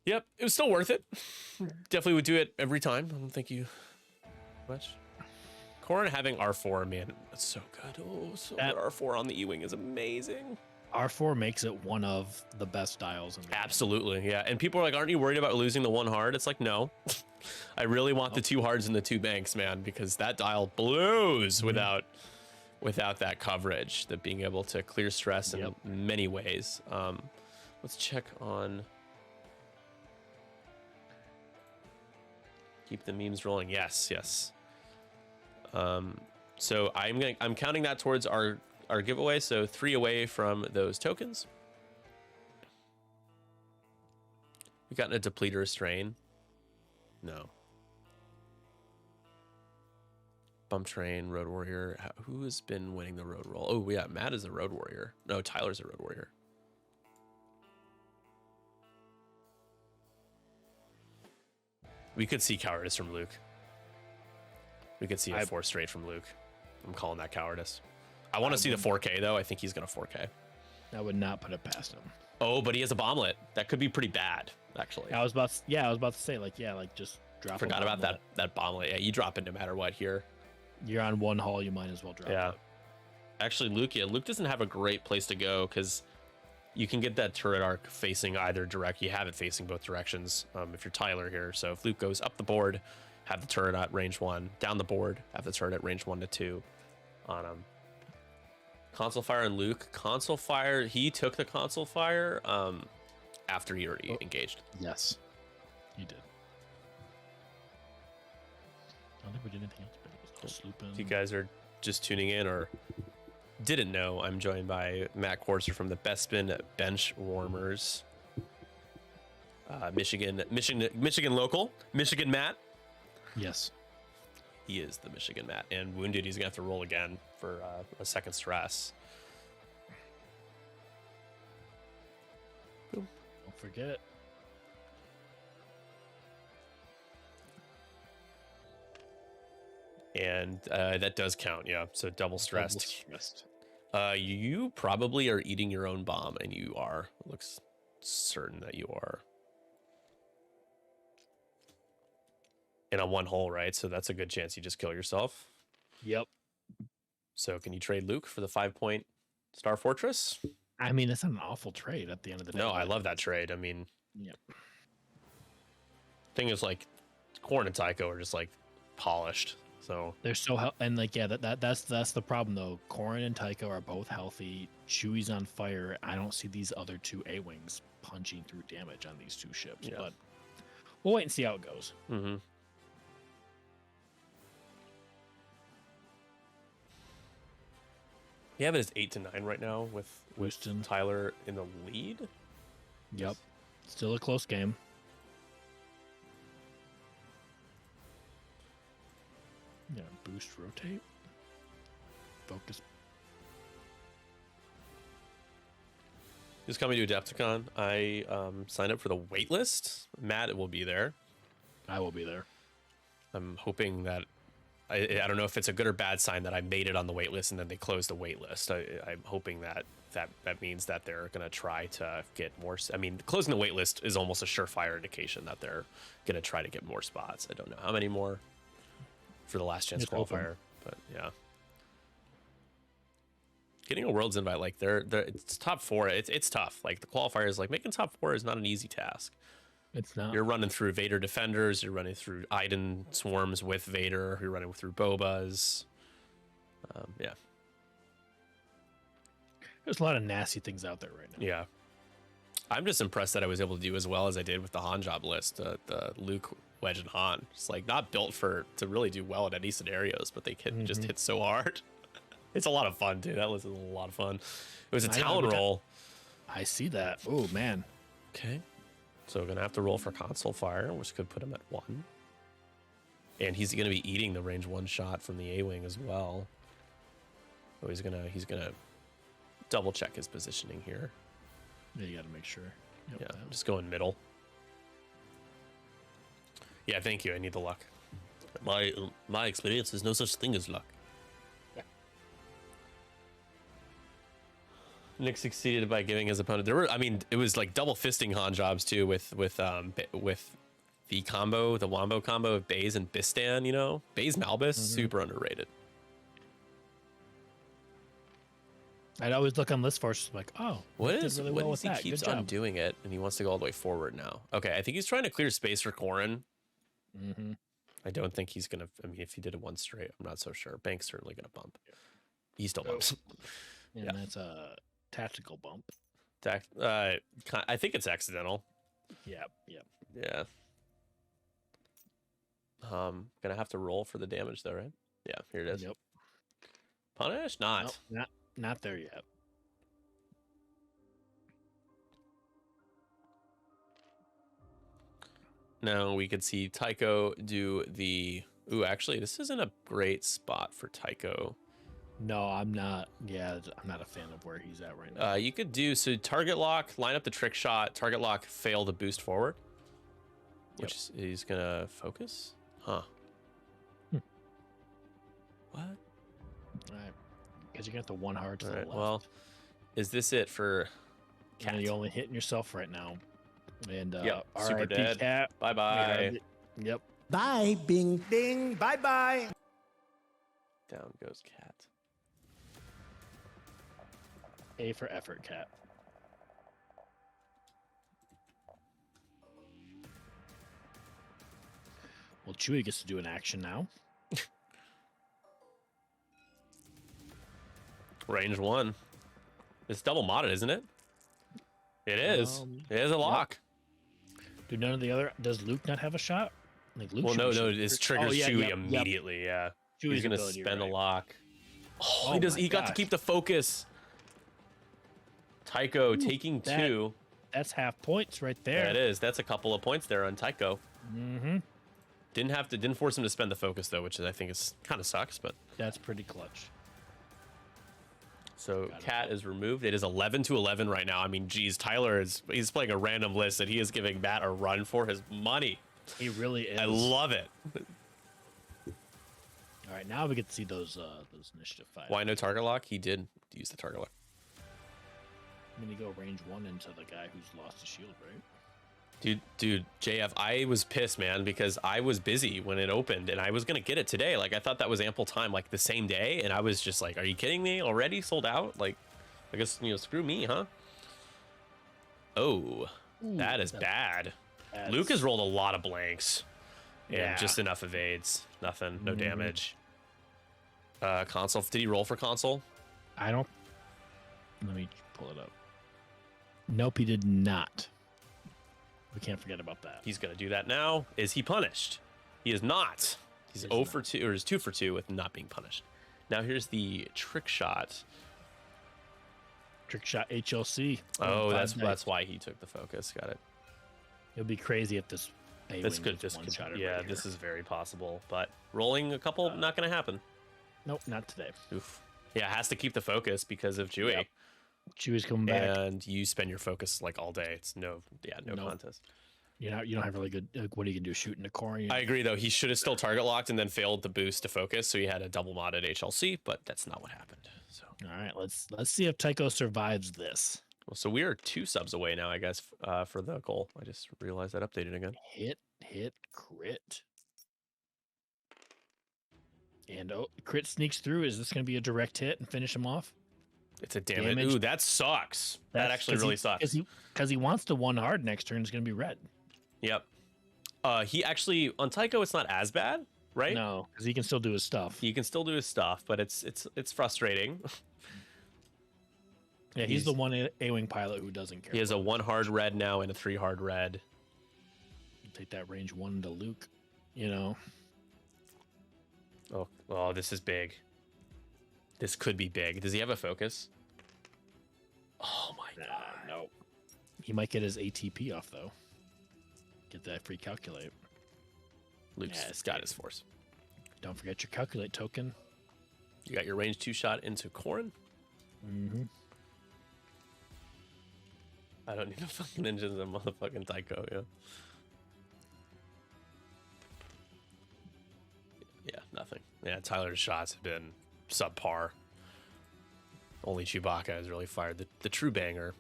B: Yep. It was still worth it. Definitely would do it every time. I don't think you much. Corrin having R4, man, that's so good. Oh, so good. R4 on the E-Wing is amazing.
C: R4 makes it one of the best dials in the game.
B: Absolutely, yeah. And people are like, aren't you worried about losing the one hard? It's like, no. I really want the 2 hards and the 2 banks, man, because that dial blows without that coverage, that being able to clear stress in many ways. Let's check on... Keep the memes rolling. Yes. So I'm counting that towards our giveaway. So 3 away from those tokens. We gotten a depleter strain. No. Bump train, road warrior. Who has been winning the road roll? Oh yeah, Matt is a road warrior. No, Tyler's a road warrior. We could see cowardice from Luke. We could see a 4 straight from Luke. I'm calling that cowardice. I want to see the 4K though. I think he's gonna 4K.
C: I would not put it past him.
B: Oh, but he has a bomblet. That could be pretty bad, actually.
C: I was about to say, just drop.
B: Forgot about that bomblet. Yeah, you drop it no matter what here.
C: You're on one hull, you might as well drop it.
B: Actually, Luke doesn't have a great place to go because you can get that turret arc facing either direct. You have it facing both directions if you're Tyler here. So if Luke goes up the board, have the turret at range 1, down the board, have the turret at range 1 to 2 on him. Console fire on Luke. Console fire, he took the console fire after he already engaged.
C: Yes, he did. I don't think we did anything else, but it was slooping.
B: If you guys are just tuning in or didn't know, I'm joined by Matt Corser from the Bespin Bench Warmers. Michigan local. Michigan Matt.
C: Yes.
B: He is the Michigan Matt. And Wounded, he's going to have to roll again for a second stress.
C: Don't forget.
B: And that does count, yeah. So double stressed. You probably are eating your own bomb, and you are. It looks certain that you are. And on one hole, right? So that's a good chance you just kill yourself.
C: Yep.
B: So can you trade Luke for the 5-point Star Fortress?
C: I mean, it's not an awful trade at the end of the day.
B: No, I love that trade. I mean,
C: yep.
B: Thing is, like, Corrin and Tycho are just like polished. So
C: they're so and like that's the problem though. Corrin and Tycho are both healthy. Chewie's on fire. I don't see these other 2 A-wings punching through damage on these 2 ships, but we'll wait and see how it goes.
B: Mm-hmm. You have it as 8 to 9 right now with
C: Houston.
B: Tyler in the lead.
C: Yep, still a close game. Yeah, boost, rotate, focus.
B: Just coming to Adepticon. I signed up for the wait list. Matt will be there.
C: I will be there.
B: I'm hoping that I don't know if it's a good or bad sign that I made it on the wait list and then they closed the wait list. I'm hoping that means that they're going to try to get more. I mean, closing the wait list is almost a surefire indication that they're going to try to get more spots. I don't know how many more for the last chance qualifier, but yeah. getting a Worlds invite, like it's top 4. It's tough. Like the qualifiers, like making top 4 is not an easy task.
C: It's not.
B: You're running through Vader defenders. You're running through Iden swarms with Vader. You're running through Bobas. Yeah.
C: There's a lot of nasty things out there right now.
B: Yeah. I'm just impressed that I was able to do as well as I did with the Han job list. The Luke, Wedge, and Han. It's like not built to really do well in any scenarios, but they can just hit so hard. It's a lot of fun, too. That list is a lot of fun. It was a talent roll.
C: I see that. Oh, man.
B: Okay. So we're going to have to roll for console fire, which could put him at 1. And he's going to be eating the range 1 shot from the A-wing as well. So he's gonna double check his positioning here.
C: Yeah, you got to make sure. Yep,
B: yeah, just going middle. Yeah, thank you. I need the luck. My experience is no such thing as luck.
C: Yeah.
B: Nick succeeded by giving his opponent. It was like double fisting Han jobs too with the combo, the wombo combo of Baze and Bistan. You know, Baze Malbus, super underrated.
C: I'd always look on list force like, oh,
B: what
C: he
B: keeps on doing it, and he wants to go all the way forward now. Okay, I think he's trying to clear space for Corrin. I don't think he's gonna. I mean, if he did it 1 straight, I'm not so sure. Bank's certainly gonna bump. He still bumps.
C: And that's a tactical bump.
B: I think it's accidental.
C: Yep.
B: Yeah. Gonna have to roll for the damage though, right? Yeah, here it is.
C: Yep.
B: Punish? Not.
C: Nope, not there yet.
B: Now we could see Tycho do the. Ooh, actually, this isn't a great spot for Tycho.
C: No, I'm not. Yeah, I'm not a fan of where he's at right now.
B: You could do target lock, line up the trick shot, target lock, fail to boost forward. Which he's gonna focus? Huh. What?
C: Right. Because you're gonna have to one hard to the left.
B: Well, is this it for Cat?
C: You're only hitting yourself right now. And
B: super dead.
C: Cat.
B: Bye bye.
C: Yep.
A: Bye, bing, bing, bye bye.
B: Down goes Cat.
C: A for effort, Cat. Well, Chewie gets to do an action now.
B: Range 1. It's double modded, isn't it? It is. It is a lock.
C: Do none of the other? Does Luke not have a shot? Like Luke?
B: Well, no. It triggers Chewie immediately. Yeah.
C: Chewie's
B: He's gonna spend a lock. Oh, he does. He got to keep the focus. Tycho taking 2.
C: That's half points right there.
B: Yeah, it is. That's a couple of points there on Tycho. Didn't force him to spend the focus though, which I think is kind of sucks, but
C: that's pretty clutch.
B: So Cat is removed. It is 11-11 right now. I mean, geez, he's playing a random list and he is giving Matt a run for his money.
C: He really is.
B: I love it.
C: All right, now we get to see those initiative fights.
B: Why no target lock? He did use the target lock.
C: I'm gonna go range 1 into the guy who's lost his shield, right?
B: Dude, JF, I was pissed, man, because I was busy when it opened and I was gonna get it today. Like, I thought that was ample time, like the same day, and I was just like, "Are you kidding me? Already sold out?" Like, I guess screw me, huh? Oh, that is bad. Luke has rolled a lot of blanks, and just enough evades. Nothing, no damage. Console. Did he roll for console?
C: I don't. Let me pull it up. Nope, he did not. We can't forget about that.
B: He's going to do that now. Is he punished? He is not. He's 0 for 2, or is 2 for 2 with not being punished. Now here's the trick shot.
C: Trick shot HLC.
B: Oh, that's why he took the focus. Got it.
C: It'll be crazy if this.
B: This could. Yeah, this is very possible. But rolling a couple, not going to happen.
C: Nope, not today.
B: Oof. Yeah, it has to keep the focus because of Chewie.
C: Yep. Chewie's coming back,
B: and you spend your focus like all day. It's no contest.
C: You don't have really good. What are you gonna do? Shooting a core?
B: I agree, though. He should have still target locked and then failed the boost to focus, so he had a double modded HLC, but that's not what happened. So
C: all right, let's see if Tycho survives this.
B: Well, so we are 2 subs away now, I guess, for the goal. I just realized that updated again.
C: Hit, crit. And crit sneaks through. Is this going to be a direct hit and finish him off?
B: It's a damage. Ooh, that sucks. That actually really sucks.
C: Because he wants to one hard next turn. It's going to be red.
B: Yep. He actually on Tycho, it's not as bad, right?
C: No, because he can still do his stuff.
B: He can still do his stuff, but it's frustrating.
C: Yeah, he's the one A-wing pilot who doesn't care.
B: He has a 1 hard red now and a 3 hard red.
C: Take that range 1 to Luke, you know.
B: Oh, this is big. This could be big. Does he have a focus? Oh my god.
C: No. He might get his ATP off though. Get that free calculate.
B: Luke's got his force.
C: Don't forget your calculate token.
B: You got your range 2 shot into Corrin.
C: Mm-hmm.
B: I don't need no fucking engines and motherfucking Tycho, yeah. Yeah, nothing. Yeah, Tyler's shots have been subpar. Only Chewbacca has really fired the true banger.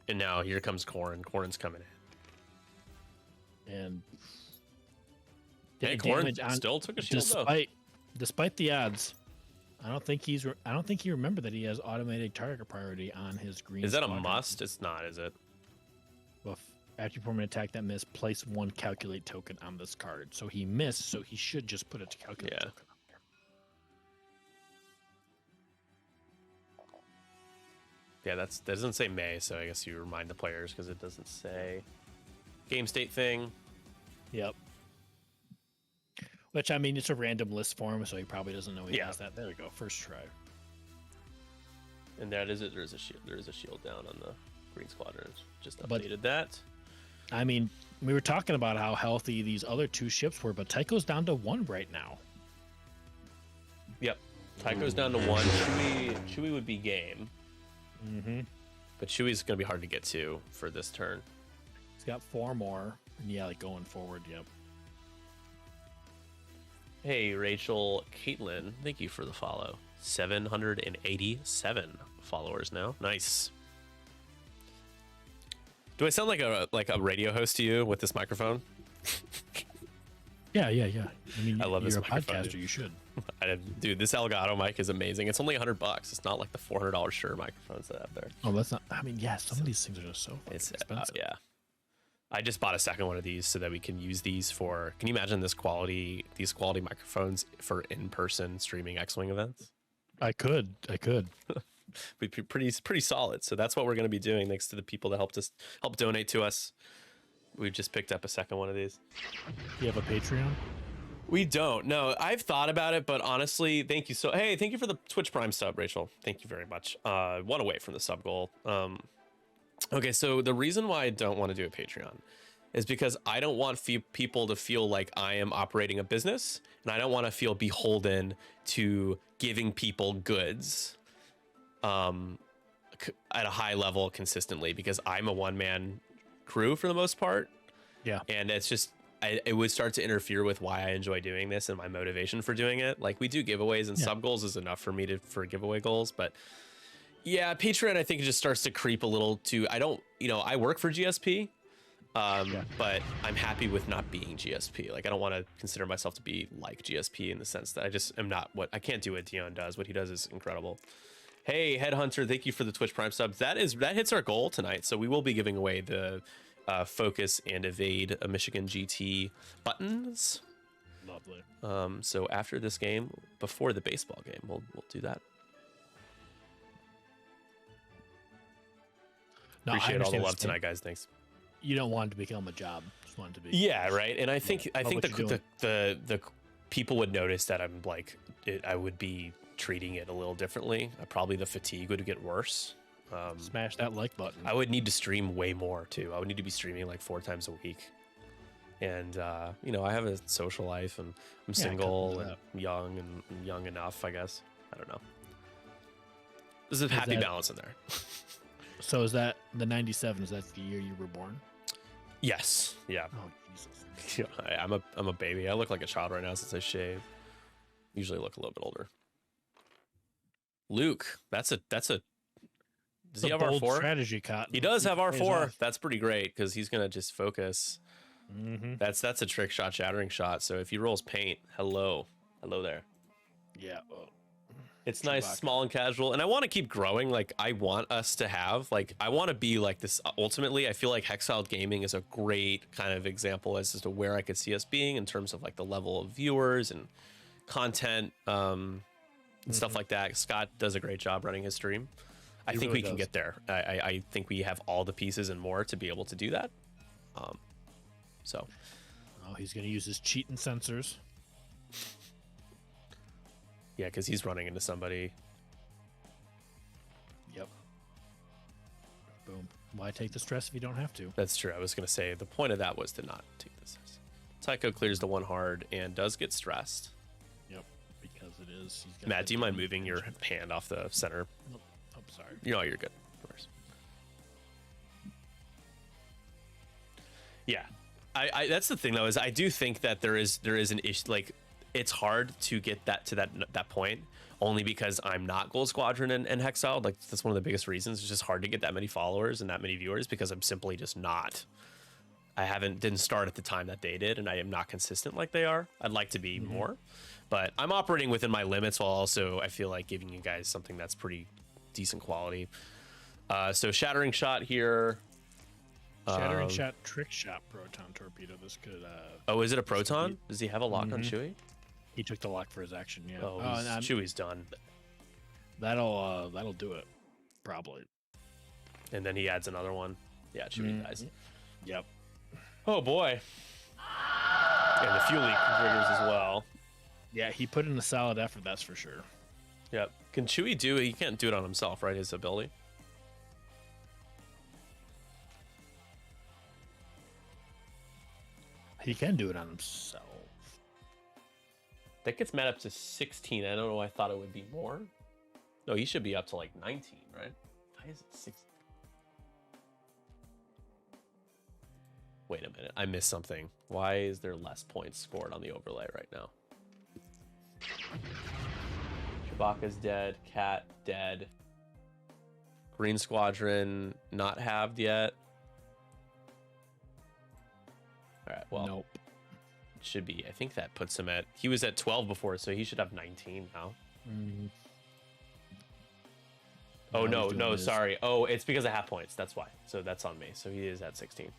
B: And now here comes Corrin. Corrin's coming in.
C: And
B: Corrin still took a shield
C: despite the odds. I don't think he remembered that he has automated target priority on his green.
B: Is that
C: Squadron.
B: a must? It's not, is it?
C: Well, after you perform an attack that missed, place 1 calculate token on this card. So he missed, so he should just put it to calculate token on there.
B: Yeah, that doesn't say May, so I guess you remind the players because it doesn't say game state thing.
C: Yep. Which, I mean, it's a random list for him, so he probably doesn't know he has that. There we go. First try.
B: And that is it. There is a shield down on the Green Squadron. Just updated that.
C: I mean, we were talking about how healthy these other 2 ships were, but Tycho's down to 1 right now.
B: Yep. Tycho's down to 1. Chewie would be game.
C: Mm-hmm.
B: But Chewie's going to be hard to get to for this turn.
C: He's got 4 more. And yeah, like going forward, yep.
B: Hey, Rachel Caitlin, thank you for the follow. 787 followers now. Nice. Do I sound like a radio host to you with this microphone?
C: Yeah. I mean,
B: I love this
C: you're a
B: microphone,
C: podcaster.
B: dude.
C: You should.
B: Dude, this Elgato mic is amazing. It's only $100. It's not like the $400 Shure microphones that I have there.
C: Oh, that's not. I mean, yeah, some of these things are just so fucking expensive.
B: Yeah. I just bought a second one of these so that we can use these for. Can you imagine these quality microphones for in-person streaming X-Wing events?
C: I could.
B: Be pretty solid. So that's what we're going to be doing thanks to the people that help donate to us. We've just picked up a second one of these.
C: You have a Patreon?
B: We don't. No, I've thought about it, but honestly, thank you. Thank you for the Twitch Prime sub, Rachel. Thank you very much. 1 away from the sub goal. Okay, so the reason why I don't want to do a Patreon is because I don't want people to feel like I am operating a business, and I don't want to feel beholden to giving people goods at a high level consistently, because I'm a one-man crew for the most part.
C: Yeah.
B: And it's just, it would start to interfere with why I enjoy doing this and my motivation for doing it. Like, we do giveaways, and sub goals is enough for me for giveaway goals, but yeah, Patreon, I think it just starts to creep a little too. I work for GSP, but I'm happy with not being GSP. Like, I don't want to consider myself to be like GSP in the sense that I just am not I can't do what Dion does. What he does is incredible. Hey, Headhunter, thank you for the Twitch Prime subs. That hits our goal tonight. So we will be giving away the Focus and Evade Michigan GT buttons.
C: Lovely.
B: So after this game, before the baseball game, we'll do that.
C: No,
B: Appreciate all the love tonight, guys. Thanks.
C: You don't want it to become a job. Just want it to be.
B: Yeah, right. And I think the people would notice that I'm like, I would be treating it a little differently. Probably the fatigue would get worse.
C: Smash that like button.
B: I would need to stream way more too. I would need to be streaming like 4 times a week. And I have a social life, and I'm single and young enough, I guess. I don't know. There's a happy balance in there.
C: So is that the 97? Is that the year you were born?
B: Yes. Yeah.
C: Oh, Jesus.
B: Yeah, I'm a baby. I look like a child right now since I shave. Usually look a little bit older. Luke, that's a. Does he have R4?
C: Strategy, Cotton.
B: He does have R4. That's pretty great because he's gonna just focus.
C: Mm-hmm.
B: That's a trick shot, shattering shot. So if he rolls paint, hello there.
C: Yeah.
B: It's nice,
C: Chewbacca.
B: small and casual, and I want to keep growing. Like I want us to have, like I want to be like this. Ultimately, I feel like Hexiled Gaming is a great kind of example as to where I could see us being in terms of like the level of viewers and content, and stuff like that. Scott does a great job running his stream. I think
C: really
B: we can
C: does.
B: get there. I think we have all the pieces and more to be able to do that. So
C: Oh, he's gonna use his cheating sensors.
B: yeah, because he's running into somebody.
C: Yep. Boom. Why take the stress if you don't have to?
B: That's true. I was gonna say the point of that was to not take this. Tycho clears the one hard and does get stressed.
C: Yep. Because it is. He's got
B: Matt,
C: the
B: do you mind
C: damage.
B: moving your hand off the center?
C: Nope. I'm sorry.
B: You're good. Of course. Yeah, I that's the thing though, is I do think that there is an issue. Like it's hard to get that to that point, only because I'm not Gold Squadron and Hexiled. Like that's one of the biggest reasons. It's just hard to get that many followers and that many viewers because I'm simply just not. I didn't start at the time that they did, and I am not consistent like they are. I'd like to be more, but I'm operating within my limits while also I feel like giving you guys something that's pretty decent quality. So shattering shot here.
C: Shattering shot, trick shot, proton torpedo. This could.
B: Oh, is it a proton? Does he have a lock on Chewie?
C: He took the lock for his action. Yeah.
B: Oh,
C: and
B: Chewie's done.
C: that'll do it, probably.
B: And then he adds another one. Yeah, Chewie dies.
C: Yep.
B: Oh boy. And the fuel leak triggers as well.
C: Yeah, he put in a solid effort. That's for sure.
B: Yep. Can Chewie do it? He can't do it on himself, right? His ability.
C: He can do it on himself.
B: That gets Matt up to 16. I don't know. I thought it would be more. No, he should be up to like 19, right? Why is it 16? Wait a minute. I missed something. Why is there less points scored on the overlay right now? Chewbacca's dead. Cat dead. Green Squadron not halved yet. All right. Well,
C: Nope.
B: it should be. I think that puts him at. He was at 12 before, so he should have 19 now. Oh
C: Now
B: no,
C: he's doing
B: no,
C: his-
B: sorry. Oh, it's because of half points. That's why. So that's on me. So he is at 16.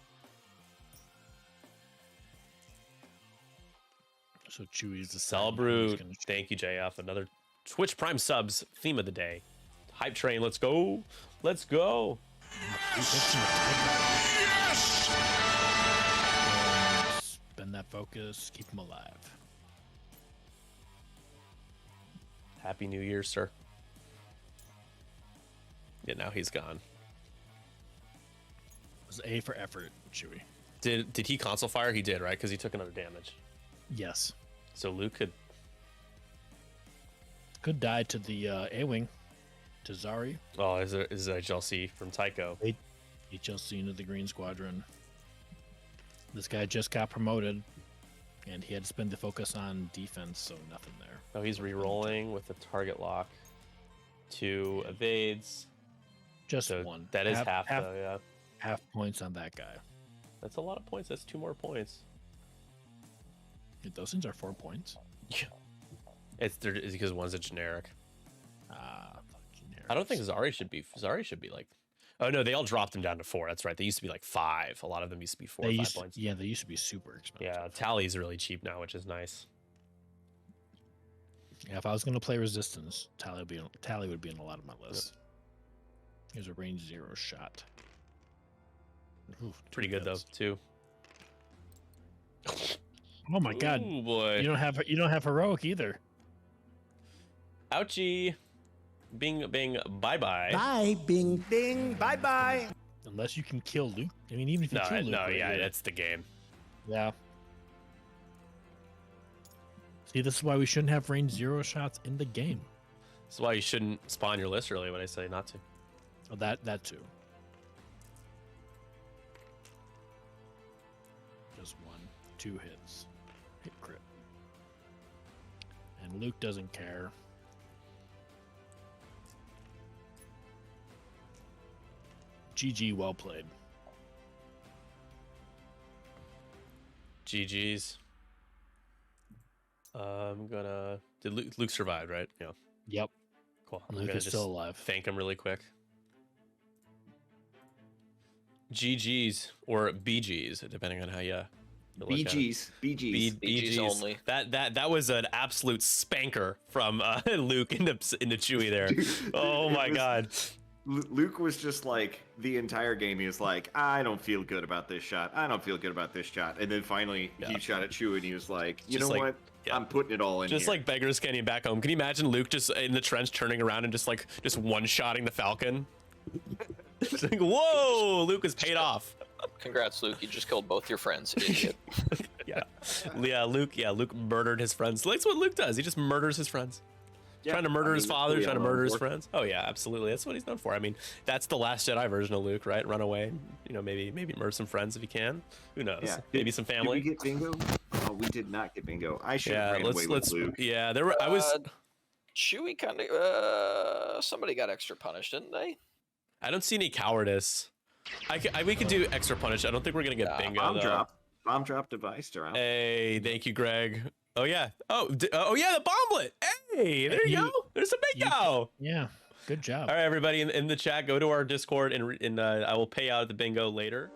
C: So Chewie's the
B: Cell Brute. Thank you, JF. Another Twitch Prime subs theme of the day. Hype train. Let's go. Let's go.
C: Spend that focus. Keep him alive.
B: Happy New Year, sir. Yeah, now he's gone.
C: It was A for effort, Chewie.
B: Did he console fire? He did, right? Because he took another damage.
C: Yes.
B: So Luke
C: Could die to the A-Wing. To Zari.
B: Oh, is a HLC from Tycho.
C: HLC into the Green Squadron. This guy just got promoted, and he had to spend the focus on defense, so nothing there.
B: Oh, he's re-rolling with the target lock. 2 evades.
C: Just
B: So
C: one.
B: that is half though, yeah.
C: Half points on that guy.
B: That's a lot of points. That's 2 more points.
C: Those things are 4 points.
B: It's because one's a generic.
C: Fuck generics.
B: I don't think Zari should be. Zari should be like. Oh no, they all dropped them down to 4. That's right. They used to be like 5. A lot of them used to be 4 or 5 points.
C: Yeah, they used to be super expensive.
B: Yeah, Tally's really cheap now, which is nice.
C: Yeah, if I was going to play Resistance, Tally would be on a lot of my list. Here's a range 0 shot. Ooh,
B: Pretty
C: two
B: good though,
C: hits.
B: too.
C: Oh my god.
B: Oh boy.
C: You don't have heroic either.
B: Ouchie. Bing, bing, bye bye.
A: Bye, bing, ding, bye bye.
C: Unless you can kill Luke. I mean, even if you
B: No,
C: kill Luke.
B: no,
C: right
B: yeah,
C: here.
B: that's the game.
C: Yeah. See, this is why we shouldn't have range 0 shots in the game.
B: This is why you shouldn't spawn your list early when I say not to.
C: Oh, that too. Just 2 hits. Hit crit. And Luke doesn't care. GG, well played.
B: GG's. I'm gonna. Did Luke survive, right? Yeah.
C: Yep.
B: Cool. I'm
C: Luke
B: gonna
C: is
B: just
C: still alive.
B: thank him really quick. GG's or BG's, depending on how you look at it.
A: BG's.
D: BG's only.
B: That was an absolute spanker from Luke into Chewie there. Oh my god.
A: Luke was just like the entire game. He was like, I don't feel good about this shot. I don't feel good about this shot. And then finally he shot at Chewie and he was like, you know what? Yeah. I'm putting it all in
B: just
A: here.
B: like Beggars Canyon back home. Can you imagine Luke just in the trench turning around and just one-shotting the Falcon? Just like, whoa, Luke is paid off.
D: Congrats, Luke. You just killed both your friends, idiot.
B: Luke murdered his friends. That's what Luke does. He just murders his friends.
A: Yeah,
B: trying to murder his father, trying to murder his
A: for.
B: friends. Oh yeah, absolutely. That's what he's known for. I mean, that's the Last Jedi version of Luke, right? Run away, maybe murder some friends if you can. Who knows?
A: Yeah.
B: Maybe some family.
A: Did we get bingo? Oh, we did not get bingo. I should have ran away with Luke.
B: Yeah, there were. I was.
D: Chewie kind of. Somebody got extra punished, didn't they?
B: I don't see any cowardice. We could do extra punish. I don't think we're gonna get bingo though.
A: Bomb drop device around.
B: Hey, thank you, Greg. Oh yeah. Oh yeah, the bomblet. Hey, there you go. There's a bingo.
C: Yeah, good job.
B: All right, everybody in the chat, go to our Discord and I will pay out at the bingo later.